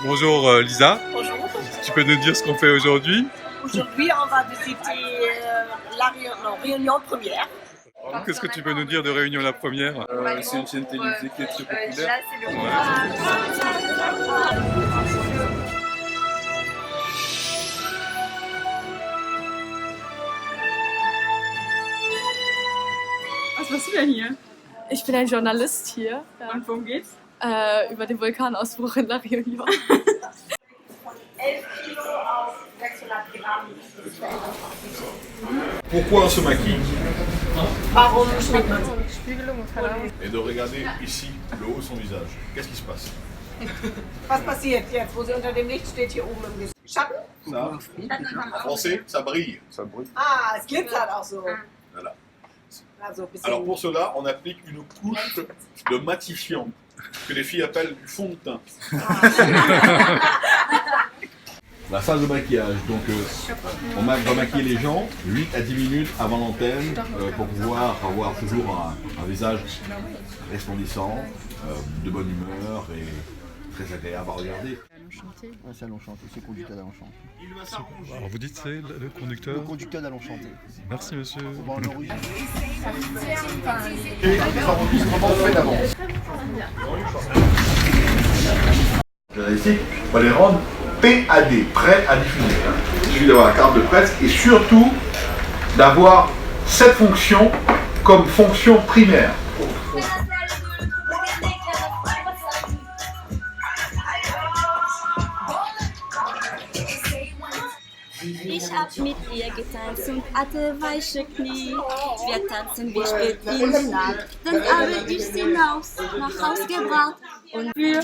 Bonjour Lisa, Bonjour. tu peux nous dire ce qu'on fait aujourd'hui? Aujourd'hui, on va visiter la Réunion première. Qu'est-ce que tu peux nous dire de Réunion la première? C'est une chaîne télévisée qui est très populaire. Was machst du denn hier? Ich bin ein Journalist hier. Ja. Und worum geht's? Über den Vulkanausbruch in La Réunion. 11 Kilo auf 600 Gramm. Pourquoi on se maquille? Warum schmeckt man so? Et de regarder ici, le haut de son visage. Qu'est-ce qui se passe? Was passiert jetzt, wo sie unter dem Licht steht, hier oben im Gesicht? Schatten? Ça, en français, ça brille. Ah, es glitzert auch so. Voilà. Also ein bisschen. Alors pour cela, on applique une couche de matifiant, que les filles appellent du fond de teint. La phase de maquillage, donc on va maquiller les gens 8 à 10 minutes avant l'antenne pour pouvoir avoir toujours un visage resplendissant, de bonne humeur et très agréable à regarder. Ouais, c'est Allons chanter, c'est le conducteur d'Allons chanter. Alors vous dites c'est le conducteur? Le conducteur d'Allons chanter. Merci monsieur. Bon, on enregistre. Et les enregistrements faits d'avance. Journalistique, on va les rendre PAD, prêts à diffuser. Il suffit d'avoir la carte de presse et surtout d'avoir cette fonction comme fonction primaire. Ich hab mit ihr getanzt und hatte weiche Knie. Wir tanzen wie spät in die Nacht. Dann habe ich sie nach Haus gebracht. Und wir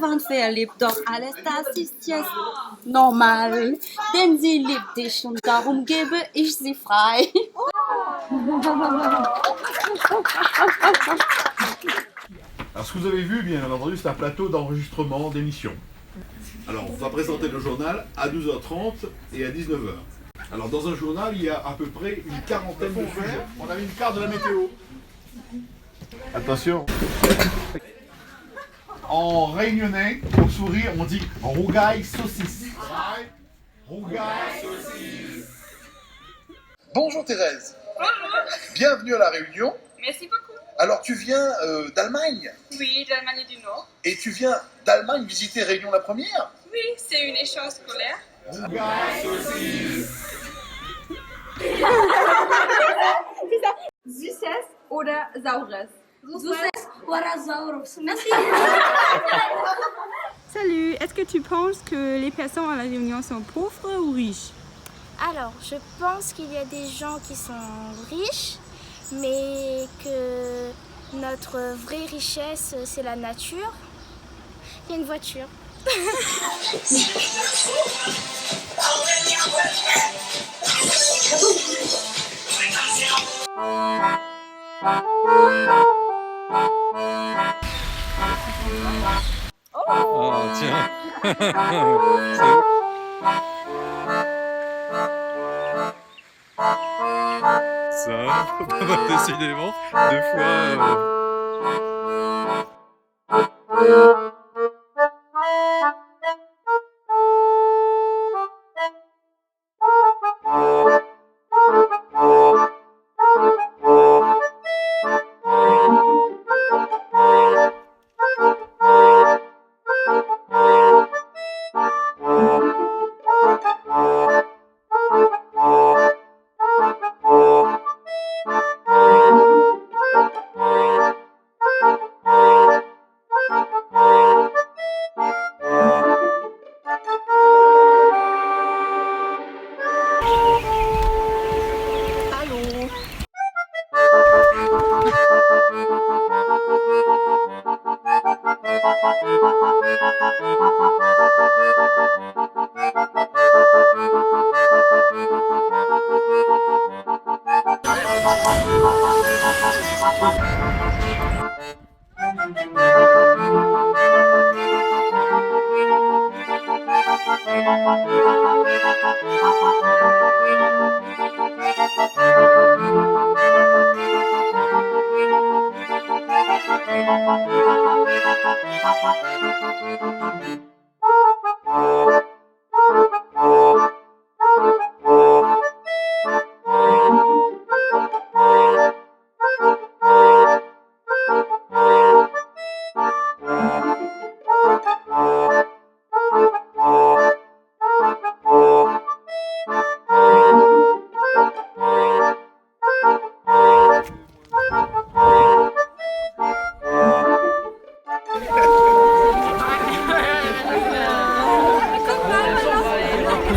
waren verliebt, doch alles das ist jetzt normal. Denn sie liebt dich und darum gebe ich sie frei. Alors ce que vous avez vu, bien entendu, c'est un plateau d'enregistrement d'émissions. Alors on va présenter le journal à 12h30 et à 19h. Alors dans un journal, il y a à peu près une quarantaine de sujets. On avait une carte de la météo. Attention. En réunionnais, au sourire, on dit rougaille saucisse. Rougaille saucisse. Bonjour Thérèse. Bonjour. Bienvenue à La Réunion. Merci beaucoup. Alors tu viens d'Allemagne Oui, d'Allemagne du Nord. et tu viens d'Allemagne visiter Réunion la première? Oui, c'est une échange scolaire. Rougaille saucisse. Süßes oder Saures? Merci. Salut, est-ce que tu penses que les personnes à la Réunion sont pauvres ou riches? Alors, je pense qu'il y a des gens qui sont riches, mais que notre vraie richesse, c'est la nature. Il y a une voiture. Ah tiens. Ça, décidément, deux fois.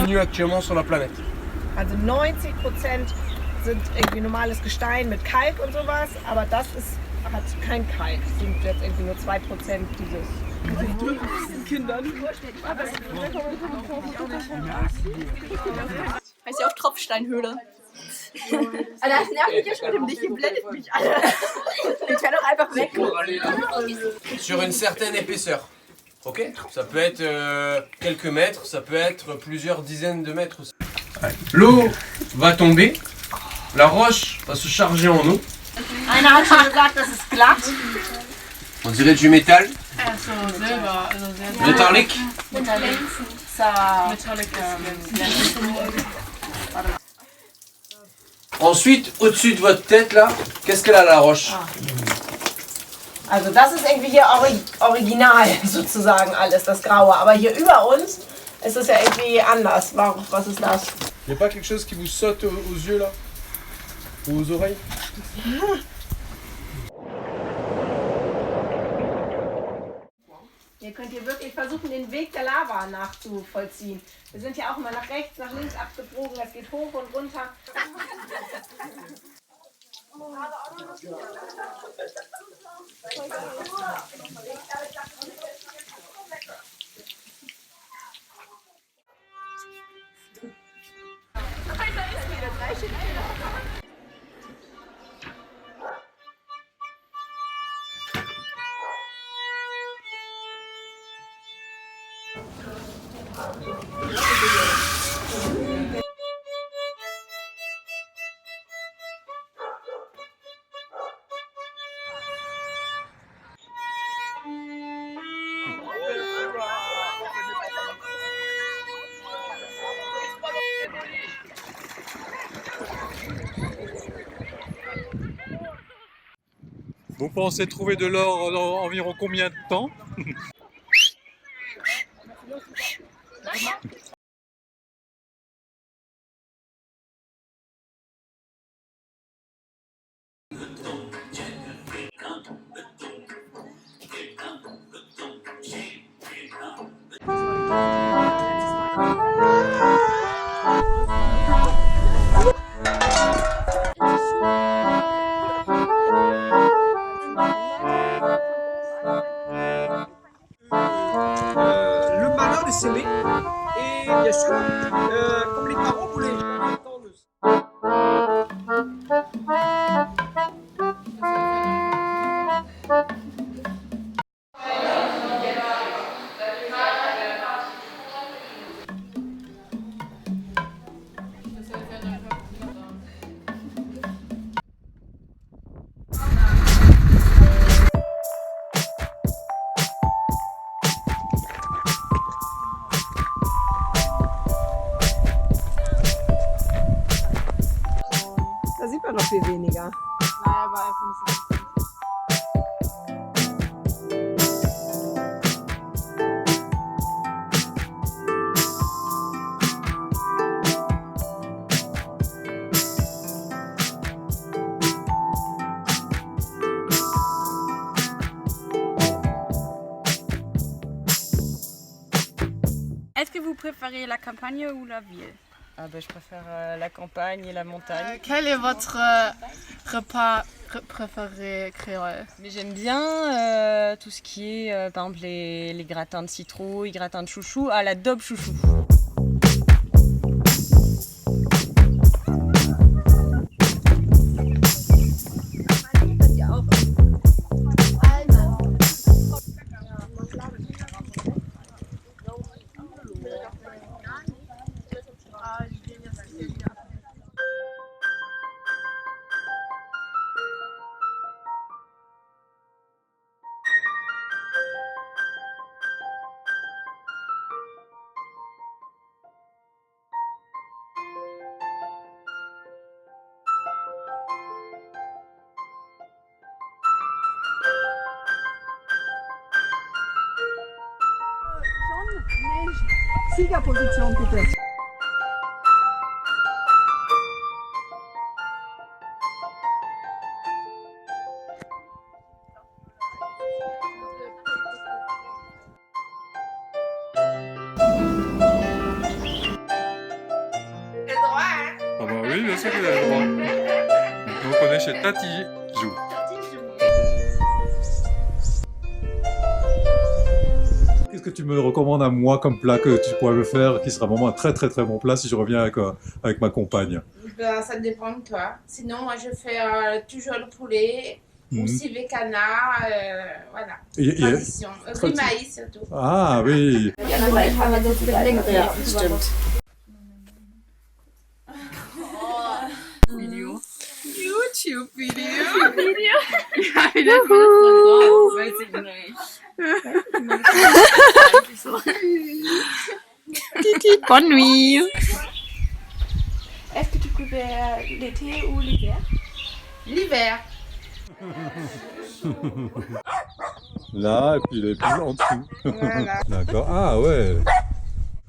Connu actuellement sur la planète. Also 90% sind irgendwie normales Gestein mit Kalk und sowas, aber das hat kein Kalk. Es sind jetzt irgendwie nur 2% dieses Kindern. Heißt ja auch Tropfsteinhöhle. Das nervt mich ja schon mit dem Licht, ihr blendet mich alle. Ich kann doch einfach weg. Sur une certaine épaisseur. Ok? Ça peut être quelques mètres, ça peut être plusieurs dizaines de mètres aussi. L'eau va tomber, la roche va se charger en eau. Einer hat schon gesagt, das ist glatt. On dirait du métal. Métallique. Ensuite, au-dessus de votre tête là, qu'est-ce qu'elle a la roche? Also das ist irgendwie hier original sozusagen alles, das Graue. Aber hier über uns ist es ja irgendwie anders. Was ist das? Il n'y a pas quelque chose qui vous saute aux yeux là? Ou aux oreilles? Hier könnt ihr wirklich versuchen, den Weg der Lava nachzuvollziehen. Wir sind ja auch mal nach rechts, nach links abgebogen, es geht hoch und runter. Vous pensez trouver de l'or dans environ combien de temps? Le malheur est semé et bien sûr, comme les parents voulaient. Da sieht man noch viel weniger. Naja, aber einfach ein bisschen. Est-ce que vous préférez la campagne ou la ville? Ah bah, je préfère la campagne et la montagne. Quel est votre repas préféré créole? Mais j'aime bien tout ce qui est, par exemple, les gratins de citrouille, gratins de chouchou à la daube chouchou. Siegerposition bitte. Ah bah oui, bien sûr que vous avez le droit. Donc on est chez Tati Jou. Qu'est-ce que tu me recommandes à moi comme plat que tu pourrais me faire qui sera vraiment un très très très bon plat si je reviens avec ma compagne? Ben, ça dépend de toi. Sinon, moi je fais toujours le poulet ou civet canard, voilà. Tradition. Riz maïs surtout. Ah oui. Video. YouTube-Video. Ja, wieder groß, weiß ich nicht. Titi, bonne nuit. Est-ce que tu préfères l'été ou l'hiver? L'hiver. Là, et puis les piles en dessous. Voilà. D'accord. Ah ouais.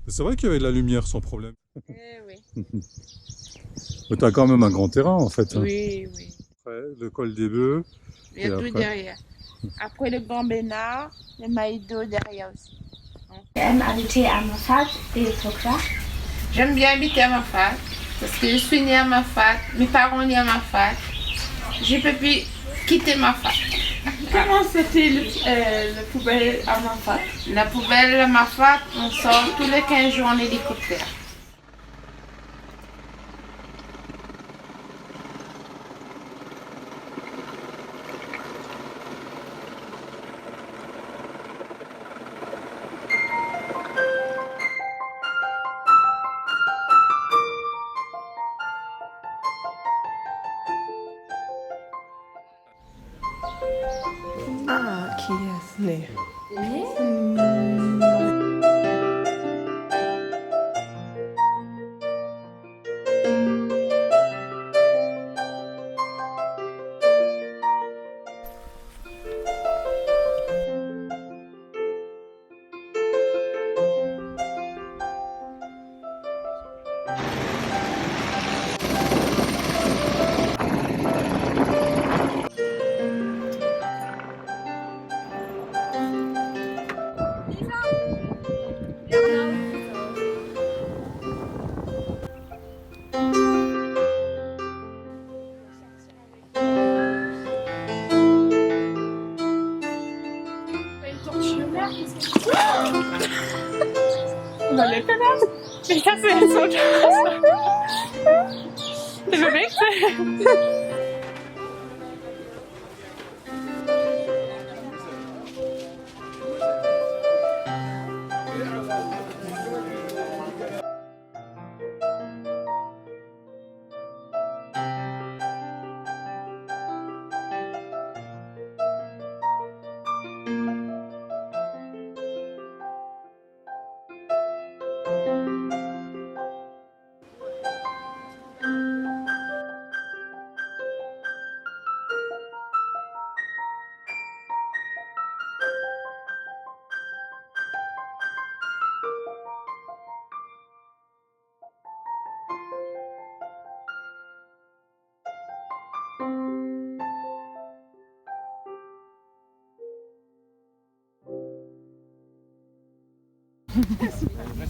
C'est vrai qu'il y avait de la lumière sans problème. Oui. Mais t'as quand même un grand terrain en fait. Hein. Oui, oui. Après, le col des bœufs. Il y a tout derrière. Après le Grand Bénard, le Maïdo derrière aussi. J'aime habiter à Mafat et pourquoi? J'aime bien habiter à Mafat parce que je suis née à Mafat, mes parents sont nés à Mafat. Je ne peux plus quitter Mafat. Comment c'était la poubelle à Mafat? La poubelle à Mafat, on sort tous les 15 jours en hélicoptère. Ah, Kies, nee. Überlebt das? Ich hasse jetzt so krass. Der bewegt sich.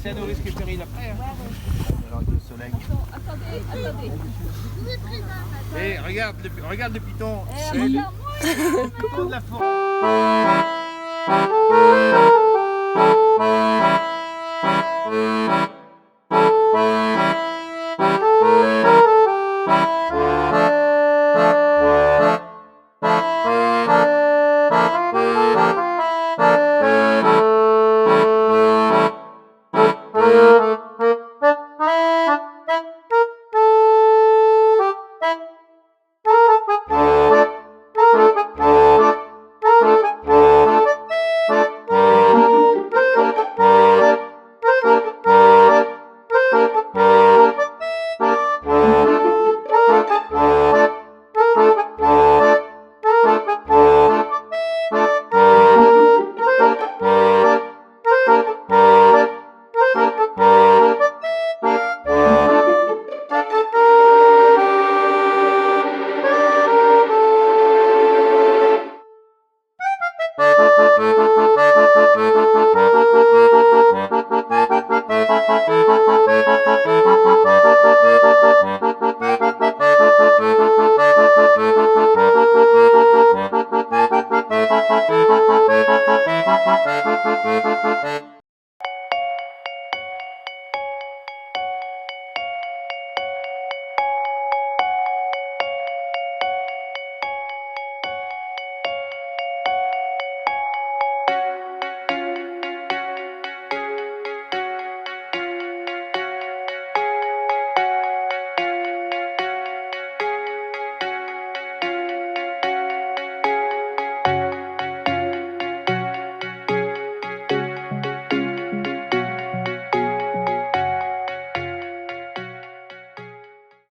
C'est nos risques et périls après. Le soleil. Attendez. Hé, regarde le piton. Coucou. De la forêt.